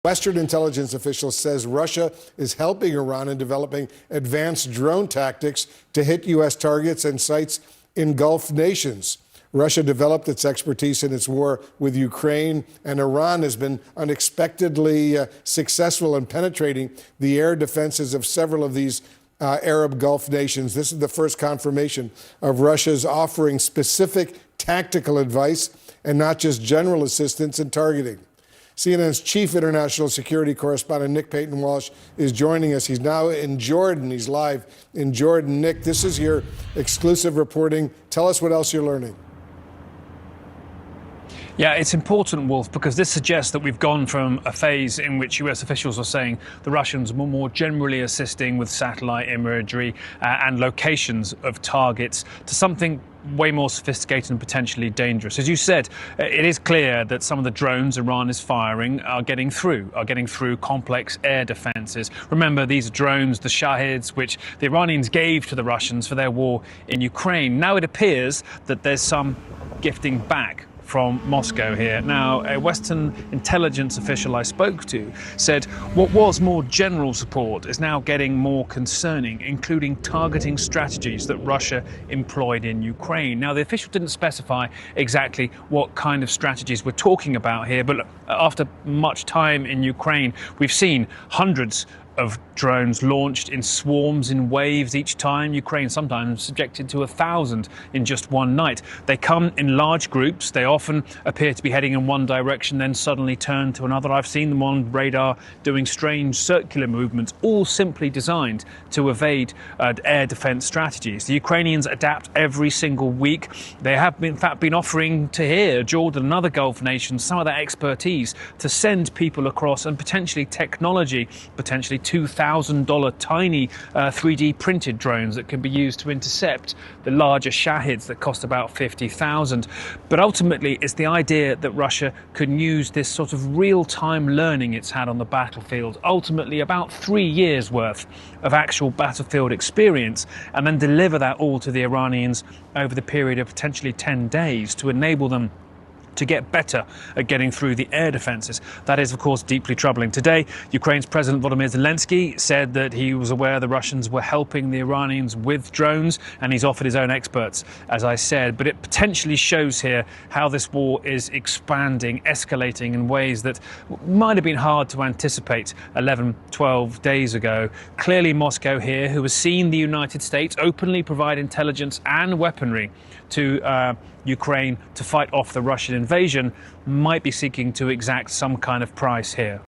Western intelligence officials says Russia is helping Iran in developing advanced drone tactics to hit U.S. targets and sites in Gulf nations. Russia developed its expertise in its war with Ukraine, and Iran has been unexpectedly successful in penetrating the air defenses of several of these Arab Gulf nations. This is the first confirmation of Russia's offering specific tactical advice and not just general assistance in targeting. CNN's chief international security correspondent, Nick Payton-Walsh, is joining us. He's now in Jordan. He's live in Jordan. Nick, this is your exclusive reporting. Tell us what else you're learning. Yeah, it's important, Wolf, because this suggests that we've gone from a phase in which US officials are saying the Russians were more generally assisting with satellite imagery and locations of targets to something way more sophisticated and potentially dangerous. As you said, it is clear that some of the drones Iran is firing are getting through complex air defenses. Remember, these are drones, the Shahids, which the Iranians gave to the Russians for their war in Ukraine. Now it appears that there's some gifting back from Moscow here. Now, a Western intelligence official I spoke to said what was more general support is now getting more concerning, including targeting strategies that Russia employed in Ukraine. Now, the official didn't specify exactly what kind of strategies we're talking about here, but after much time in Ukraine, we've seen hundreds of drones launched in swarms, in waves each time. Ukraine sometimes subjected to 1,000 in just one night. They come in large groups. They often appear to be heading in one direction, then suddenly turn to another. I've seen them on radar doing strange circular movements, all simply designed to evade air defense strategies. The Ukrainians adapt every single week. They have, in fact, been offering to here, Jordan and other Gulf nations, some of that expertise to send people across and potentially technology, potentially $2,000 tiny 3D printed drones that can be used to intercept the larger Shahids that cost about $50,000. But ultimately, it's the idea that Russia can use this sort of real-time learning it's had on the battlefield, ultimately about 3 years worth of actual battlefield experience, and then deliver that all to the Iranians over the period of potentially 10 days to enable them to get better at getting through the air defences. That is, of course, deeply troubling. Today, Ukraine's President Volodymyr Zelensky said that he was aware the Russians were helping the Iranians with drones, and he's offered his own experts, as I said. But it potentially shows here how this war is expanding, escalating in ways that might have been hard to anticipate 11, 12 days ago. Clearly, Moscow here, who has seen the United States openly provide intelligence and weaponry to Ukraine to fight off the Russian invasion, might be seeking to exact some kind of price here.